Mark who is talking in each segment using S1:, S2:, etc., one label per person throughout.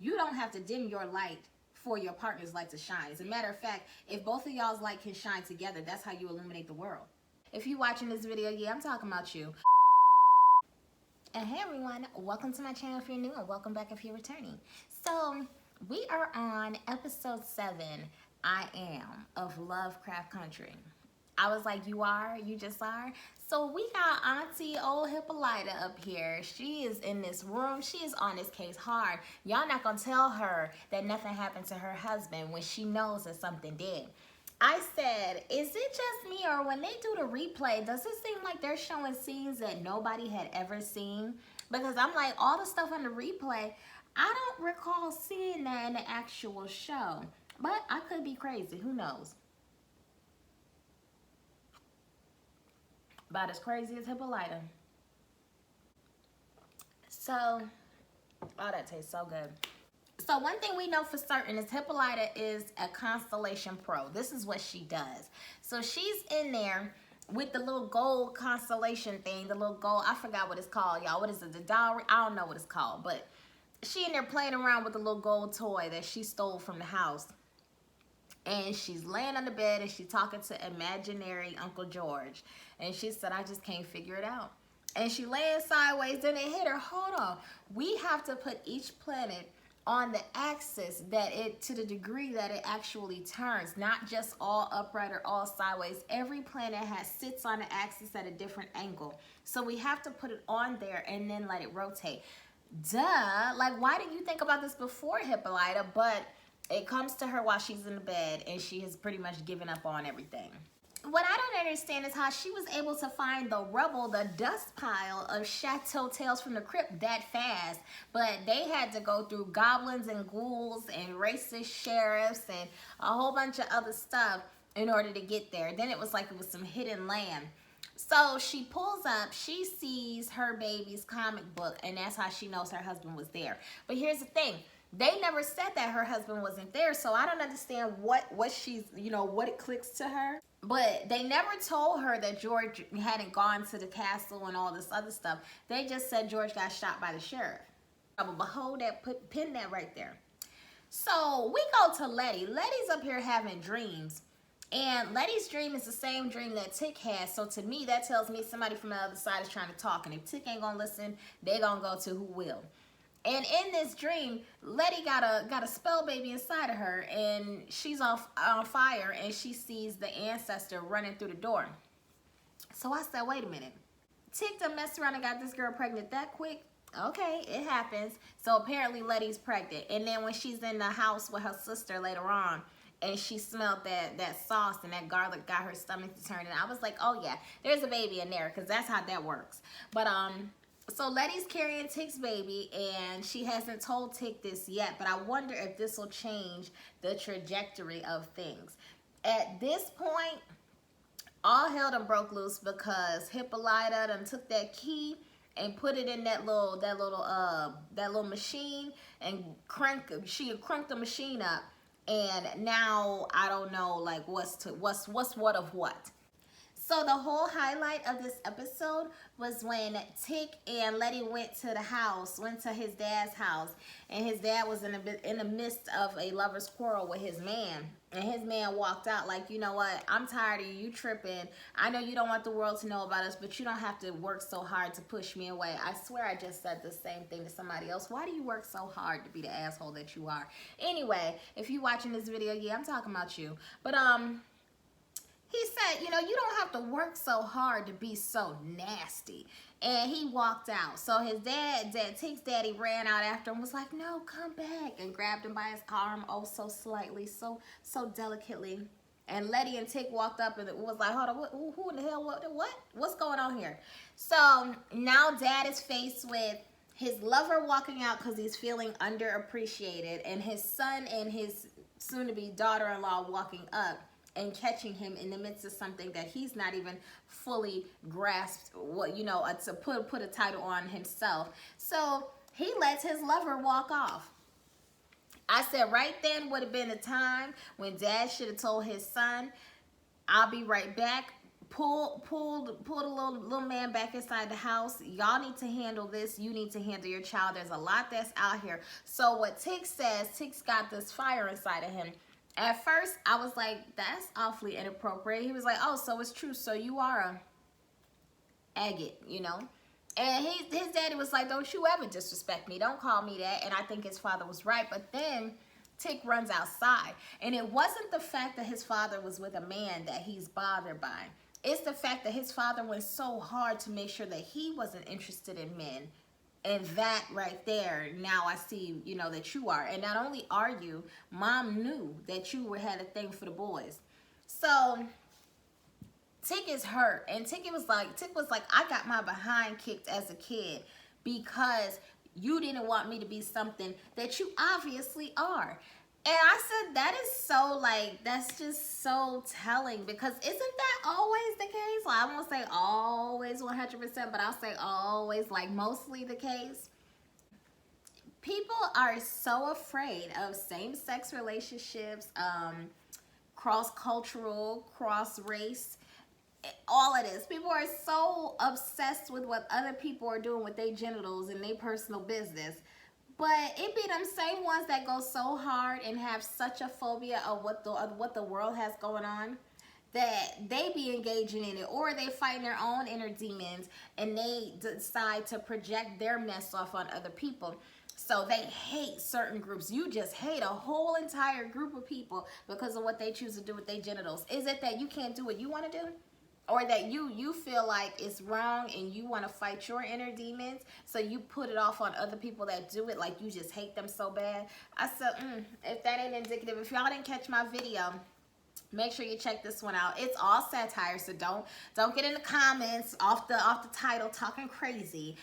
S1: You don't have to dim your light for your partner's light to shine. As a matter of fact, if both of y'all's light can shine together, that's how you illuminate the world. If you're watching this video, yeah, I'm talking about you. And hey everyone, welcome to my channel if you're new, and welcome back if you're returning. So we are on episode 7, I Am, of Lovecraft Country. I was like, you are? You just are? So we got Auntie old Hippolyta up here. She is in this room. She is on this case hard. Y'all not gonna tell her that nothing happened to her husband when she knows that something did. I said, is it just me, or when they do the replay, does it seem like they're showing scenes that nobody had ever seen? Because I'm like, all the stuff on the replay, I don't recall seeing that in the actual show. But I could be crazy, who knows? About as crazy as Hippolyta. So, oh, that tastes so good. So one thing we know for certain is Hippolyta is a constellation pro. This is what she does. So she's in there with the little gold constellation thing, the little gold, I forgot what it's called, y'all. What is it, the dowry? I don't know what it's called, but she in there playing around with the little gold toy that she stole from the house. And she's laying on the bed and she's talking to imaginary Uncle George. And she said, I just can't figure it out. And she laying sideways, then it hit her, hold on. We have to put each planet on the axis that it, to the degree that it actually turns, not just all upright or all sideways. Every planet sits on the axis at a different angle. So we have to put it on there and then let it rotate. Duh, like why didn't you think about this before, Hippolyta? But it comes to her while she's in the bed and she has pretty much given up on everything. What I don't understand is how she was able to find the rubble, the dust pile of Chateau Tales from the Crypt that fast. But they had to go through goblins and ghouls and racist sheriffs and a whole bunch of other stuff in order to get there. Then it was like it was some hidden land. So she pulls up, she sees her baby's comic book, and that's how she knows her husband was there. But here's the thing. They never said that her husband wasn't there, so I don't understand what she's, you know, what it clicks to her. But they never told her that George hadn't gone to the castle and all this other stuff. They just said George got shot by the sheriff. But hold that, pin that right there. So we go to Letty. Letty's up here having dreams. And Letty's dream is the same dream that Tick has. So to me, that tells me somebody from the other side is trying to talk. And if Tick ain't gonna listen, they gonna go to who will. And in this dream, Letty got a spell baby inside of her, and she's on fire, and she sees the ancestor running through the door. So I said, wait a minute. Tick done messed around and got this girl pregnant that quick? Okay, it happens. So apparently Letty's pregnant. And then when she's in the house with her sister later on, and she smelled that sauce and that garlic got her stomach to turn, and I was like, oh yeah, there's a baby in there, because that's how that works. But so Letty's carrying Tick's baby, and she hasn't told Tick this yet, but I wonder if this will change the trajectory of things. At this point, all hell done broke loose because Hippolyta done took that key and put it in that little machine and she cranked the machine up, and now I don't know like what's what of what. So the whole highlight of this episode was when Tick and Letty went to his dad's house, and his dad was in the midst of a lover's quarrel with his man. And his man walked out like, you know what, I'm tired of you tripping. I know you don't want the world to know about us, but you don't have to work so hard to push me away. I swear I just said the same thing to somebody else. Why do you work so hard to be the asshole that you are? Anyway, if you're watching this video, yeah, I'm talking about you. But he said, you know, you don't have to work so hard to be so nasty. And he walked out. So his Tick's daddy ran out after him, was like, no, come back, and grabbed him by his arm, oh, so slightly, so delicately. And Letty and Tick walked up and was like, hold on, who in the hell, what's going on here? So now Dad is faced with his lover walking out because he's feeling underappreciated, and his son and his soon-to-be daughter-in-law walking up and catching him in the midst of something that he's not even fully grasped, what, you know, to put a title on himself. So he lets his lover walk off. I said right then would have been the time when Dad should have told his son, I'll be right back, pull the little man back inside the house. Y'all need to handle this. You need to handle your child. There's a lot that's out here. So what Tick says, Tick's got this fire inside of him. At first, I was like, that's awfully inappropriate. He was like, oh, so it's true. So you are a agate, you know? And his daddy was like, don't you ever disrespect me. Don't call me that. And I think his father was right. But then Tick runs outside. And it wasn't the fact that his father was with a man that he's bothered by. It's the fact that his father went so hard to make sure that he wasn't interested in men. And that right there, now I see, you know, that you are. And not only are you, mom knew that you had a thing for the boys. So Tick is hurt. And Tick was like, I got my behind kicked as a kid because you didn't want me to be something that you obviously are. And I said, that is so, like, that's just so telling, because isn't that always the case? Like, I won't say always 100%, but I'll say always, like, mostly the case. People are so afraid of same-sex relationships, cross-cultural, cross-race, all of this. People are so obsessed with what other people are doing with their genitals and their personal business. But it be them same ones that go so hard and have such a phobia of what the world has going on, that they be engaging in it, or they fighting their own inner demons and they decide to project their mess off on other people. So they hate certain groups. You just hate a whole entire group of people because of what they choose to do with their genitals. Is it that you can't do what you want to do? Or that you feel like it's wrong and you want to fight your inner demons, so you put it off on other people that do it, like you just hate them so bad? I said, if that ain't indicative, if y'all didn't catch my video, make sure you check this one out. It's all satire, so don't get in the comments off the title talking crazy.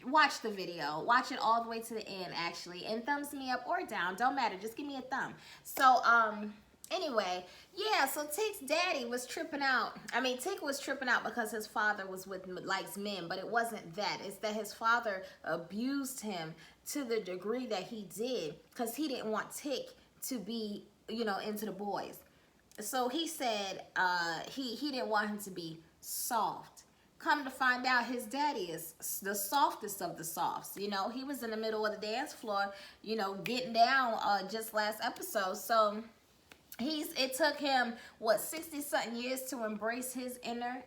S1: Watch the video. Watch it all the way to the end, actually, and thumbs me up or down. Don't matter. Just give me a thumb. So, anyway, yeah, so Tick's daddy was tripping out. I mean, Tick was tripping out because his father likes men, but it wasn't that. It's that his father abused him to the degree that he did, because he didn't want Tick to be, you know, into the boys. So he said he didn't want him to be soft. Come to find out, his daddy is the softest of the softs. You know, he was in the middle of the dance floor, you know, getting down just last episode. So it took him, what, 60-something years to embrace his inner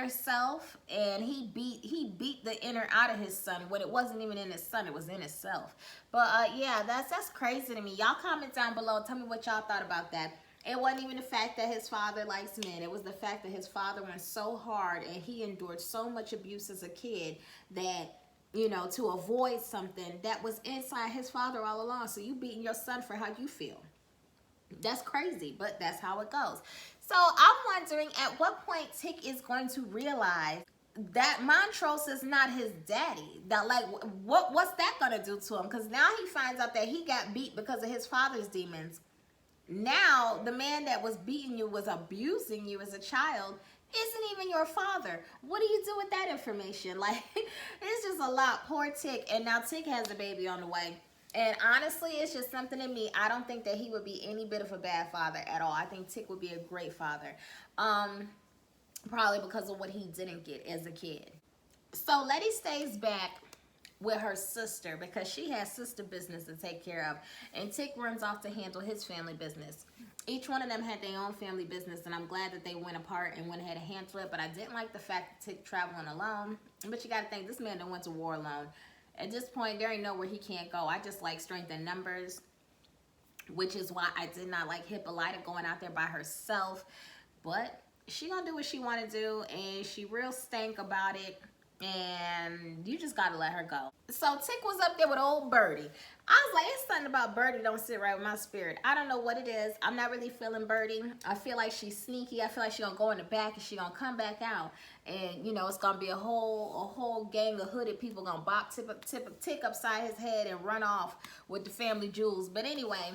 S1: self, and he beat the inner out of his son when it wasn't even in his son, it was in himself. But yeah, that's crazy to me. Y'all comment down below, tell me what y'all thought about that. It wasn't even the fact that his father likes men. It was the fact that his father went so hard and he endured so much abuse as a kid that, you know, to avoid something that was inside his father all along. So you beating your son for how you feel. That's crazy, but that's how it goes. So I'm wondering at what point Tick is going to realize that Montrose is not his daddy. That, like, what's that gonna do to him? Because now he finds out that he got beat because of his father's demons. Now the man that was beating you, was abusing you as a child, isn't even your father. What do you do with that information? Like, it's just a lot. Poor Tick. And now Tick has a baby on the way. And honestly, it's just something in me. I don't think that he would be any bit of a bad father at all. I think Tick would be a great father. Probably because of what he didn't get as a kid. So Letty stays back with her sister because she has sister business to take care of. And Tick runs off to handle his family business. Each one of them had their own family business, and I'm glad that they went apart and went ahead and handled it. But I didn't like the fact that Tick traveling alone. But you got to think, this man done went to war alone. At this point, there ain't nowhere he can't go. I just like strength in numbers, which is why I did not like Hippolyta going out there by herself. But she gonna do what she want to do, and she real stank about it, and you just gotta let her go. So Tick was up there with old Birdie. I was like, it's something about Birdie don't sit right with my spirit. I don't know what it is. I'm not really feeling Birdie. I feel like she's sneaky. I feel like she's gonna go in the back and she's gonna come back out, and you know, it's gonna be a whole gang of hooded people gonna bop Tick upside his head and run off with the family jewels. But anyway,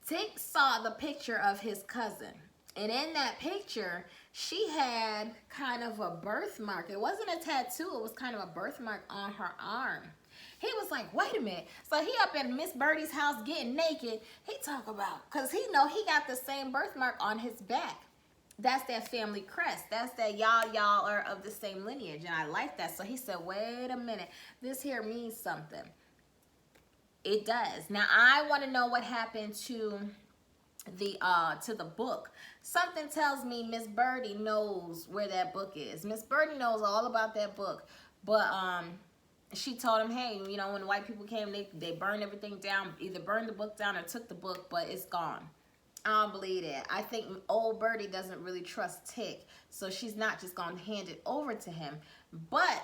S1: Tick saw the picture of his cousin. And in that picture, she had kind of a birthmark. It wasn't a tattoo. It was kind of a birthmark on her arm. He was like, wait a minute. So he up in Miss Birdie's house getting naked. He talk about, because he know he got the same birthmark on his back. that's that family crest. That's that y'all are of the same lineage, and I like that. So he said, wait a minute, this here means something. It does. Now I want to know what happened to the book. Something tells me Miss Birdie knows where that book is. Miss Birdie knows all about that book, but she told him, hey, you know, when the white people came, they burned everything down, either burned the book down or took the book, but it's gone. I don't believe that. I think old Birdie doesn't really trust Tick, so she's not just gonna hand it over to him. But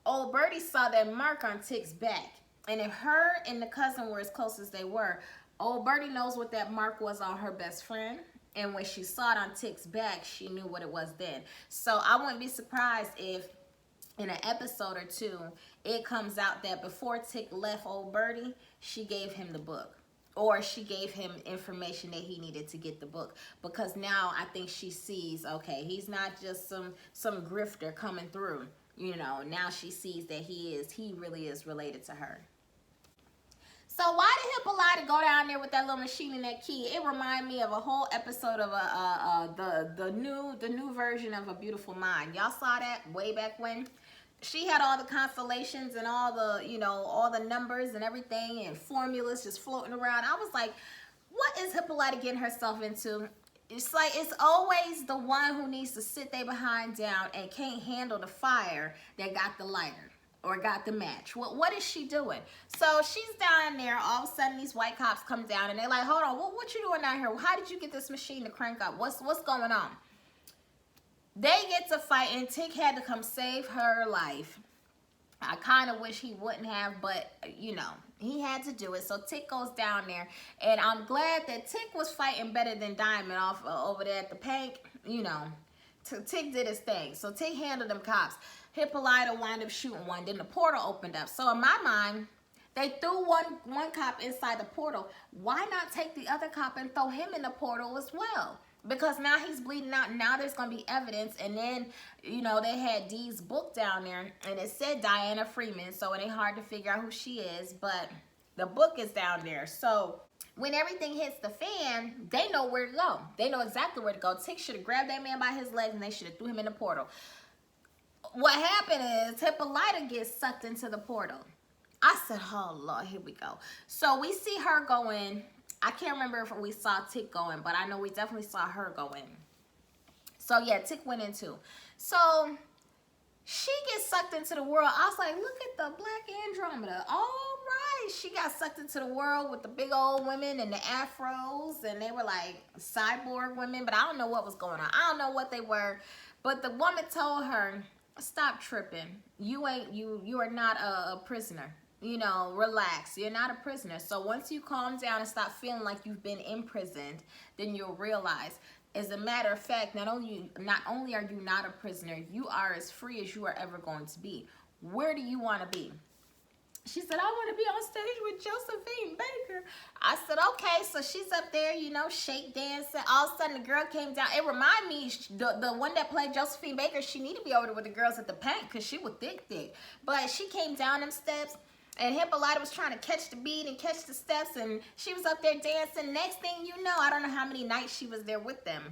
S1: old Birdie saw that mark on Tick's back, and if her and the cousin were as close as they were, old Birdie knows what that mark was on her best friend, and when she saw it on Tick's back, she knew what it was then. So I wouldn't be surprised if in an episode or two, it comes out that before Tick left old Birdie, she gave him the book. Or she gave him information that he needed to get the book. Because now I think she sees, okay, he's not just some grifter coming through. You know, now she sees that he really is related to her. So why did Hippolyta go down there with that little machine and that key? It reminded me of a whole episode of the new version of A Beautiful Mind. Y'all saw that way back when? She had all the constellations and all the, you know, all the numbers and everything and formulas just floating around. I was like, what is Hippolyta getting herself into? It's like it's always the one who needs to sit there behind down and can't handle the fire that got the lighter or got the match. What is she doing? So she's down there. All of a sudden, these white cops come down and they're like, hold on, what you doing down here? How did you get this machine to crank up? What's going on? They get to fight, and Tick had to come save her life. I kind of wish he wouldn't have, but, you know, he had to do it. So Tick goes down there, and I'm glad that Tick was fighting better than Diamond off over there at the Pank. You know, Tick did his thing. So Tick handled them cops. Hippolyta wound up shooting one. Then the portal opened up. So in my mind, they threw one cop inside the portal. Why not take the other cop and throw him in the portal as well? Because now he's bleeding out. Now there's going to be evidence. And then, you know, they had Dee's book down there. And it said Diana Freeman. So it ain't hard to figure out who she is. But the book is down there. So when everything hits the fan, they know where to go. They know exactly where to go. Tick should have grabbed that man by his legs and they should have threw him in the portal. What happened is Hippolyta gets sucked into the portal. I said, oh, Lord, here we go. So we see her go in. I can't remember if we saw Tick go in, but I know we definitely saw her go in. So, yeah, Tick went in too. So, she gets sucked into the world. I was like, look at the Black Andromeda. All right. She got sucked into the world with the big old women and the afros, and they were like cyborg women, but I don't know what was going on. I don't know what they were, but the woman told her, stop tripping. You are not a prisoner. You know, relax. You're not a prisoner. So once you calm down and stop feeling like you've been imprisoned, then you'll realize, as a matter of fact, not only are you not a prisoner, you are as free as you are ever going to be. Where do you want to be? She said, I want to be on stage with Josephine Baker. I said, okay. So she's up there, you know, shake dancing. All of a sudden, the girl came down. It reminded me, the one that played Josephine Baker, she needed to be over there with the girls at the Pank because she was thick. But she came down them steps. And Hippolyta was trying to catch the beat and catch the steps, and she was up there dancing. Next thing you know, I don't know how many nights she was there with them.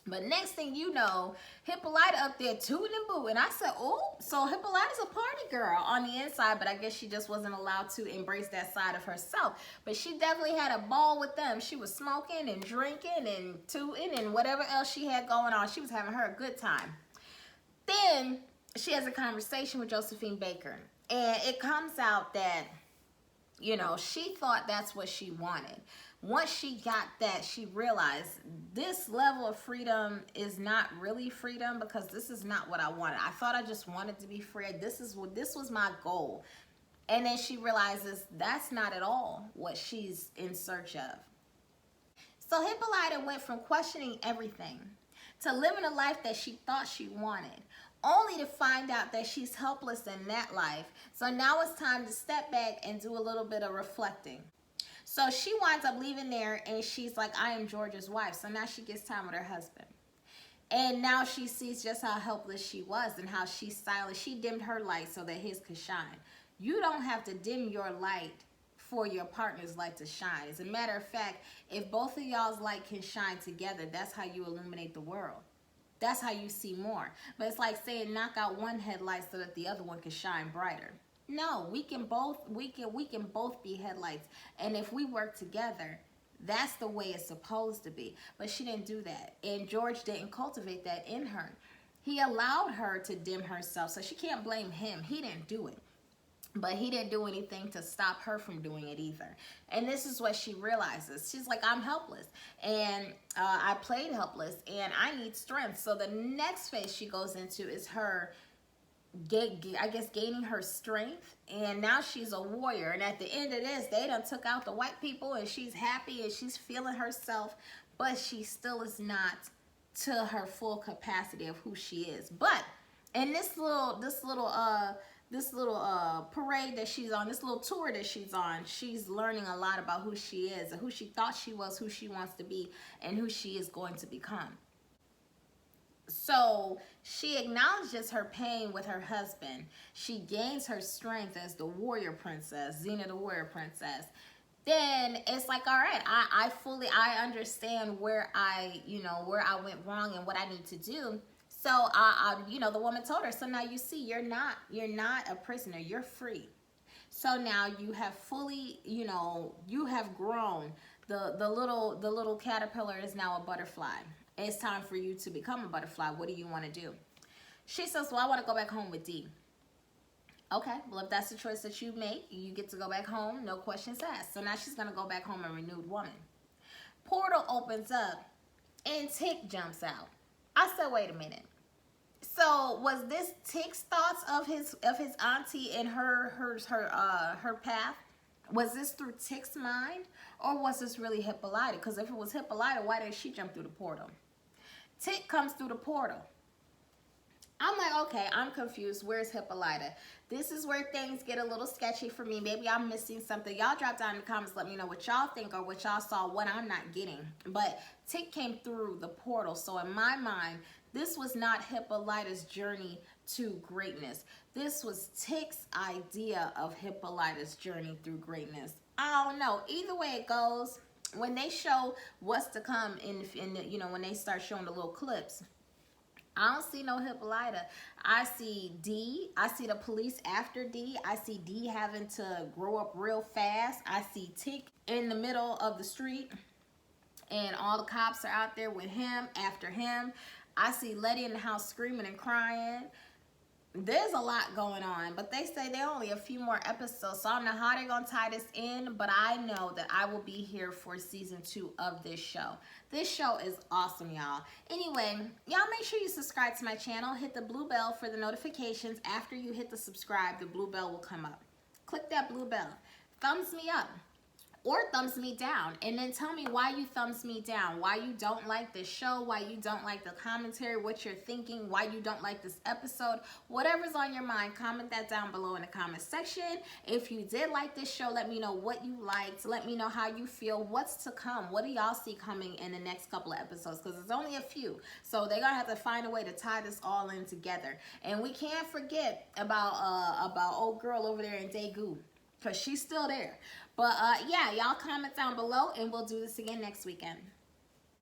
S1: But next thing you know, Hippolyta up there tooting and booing. And I said, oh, so Hippolyta's a party girl on the inside, but I guess she just wasn't allowed to embrace that side of herself. But she definitely had a ball with them. She was smoking and drinking and tooting and whatever else she had going on. She was having her a good time. Then she has a conversation with Josephine Baker. And it comes out that, you know, she thought that's what she wanted. Once she got that, she realized this level of freedom is not really freedom because this is not what I wanted. I thought I just wanted to be free. This was my goal. And then she realizes that's not at all what she's in search of. So Hippolyta went from questioning everything to living a life that she thought she wanted, only to find out that she's helpless in that life. So now it's time to step back and do a little bit of reflecting. So she winds up leaving there and she's like, I am George's wife. So now she gets time with her husband. And now she sees just how helpless she was and how she's silent. She dimmed her light so that his could shine. You don't have to dim your light for your partner's light to shine. As a matter of fact, if both of y'all's light can shine together, that's how you illuminate the world. That's how you see more. But it's like saying knock out one headlight so that the other one can shine brighter. No, we can both be headlights. And if we work together, that's the way it's supposed to be. But she didn't do that. And George didn't cultivate that in her. He allowed her to dim herself. So she can't blame him. He didn't do it. But he didn't do anything to stop her from doing it either. And this is what she realizes. She's like, I'm helpless. And I played helpless. And I need strength. So the next phase she goes into is her, I guess, gaining her strength. And now she's a warrior. And at the end of this, they done took out the white people. And she's happy and she's feeling herself. But she still is not to her full capacity of who she is. But in this little parade that she's on, this little tour that she's on, she's learning a lot about who she is and who she thought she was, who she wants to be, and who she is going to become. So she acknowledges her pain with her husband. She gains her strength as the warrior princess, Xena the warrior princess. Then it's like, all right, I understand where I went wrong and what I need to do. So, the woman told her, so now you see, you're not a prisoner, you're free. So now you have fully, you have grown. The little caterpillar is now a butterfly. It's time for you to become a butterfly. What do you want to do? She says, well, I want to go back home with Dee. Okay, well, if that's the choice that you make, you get to go back home, no questions asked. So now she's going to go back home a renewed woman. Portal opens up and Tick jumps out. I said, wait a minute. So was this Tick's thoughts of his auntie and her path? Was this through Tick's mind, or was this really Hippolyta? Because if it was Hippolyta, why did she jump through the portal? Tick comes through the portal. I'm like, okay, I'm confused. Where's Hippolyta? This is where things get a little sketchy for me. Maybe I'm missing something. Y'all drop down in the comments. Let me know what y'all think or what y'all saw, what I'm not getting. But Tick came through the portal. So in my mind, this was not Hippolyta's journey to greatness. This was Tick's idea of Hippolyta's journey through greatness. I don't know. Either way it goes, when they show what's to come when they start showing the little clips, I don't see no Hippolyta. I see Dee. I see the police after Dee. I see Dee having to grow up real fast. I see Tick in the middle of the street and all the cops are out there with him, after him. I see Letty in the house screaming and crying. There's a lot going on, but they say they're only a few more episodes, so I don't know how they're going to tie this in, but I know that I will be here for season 2 of this show. This show is awesome, y'all. Anyway, y'all make sure you subscribe to my channel. Hit the blue bell for the notifications. After you hit the subscribe, the blue bell will come up. Click that blue bell. Thumbs me up or thumbs me down, and then tell me why you thumbs me down, why you don't like this show, why you don't like the commentary, what you're thinking, why you don't like this episode. Whatever's on your mind, comment that down below in the comment section. If you did like this show, let me know what you liked. Let me know how you feel, what's to come. What do y'all see coming in the next couple of episodes? Because it's only a few, so they're gonna have to find a way to tie this all in together. And we can't forget about old girl over there in Daegu, because she's still there. But yeah, y'all comment down below and we'll do this again next weekend.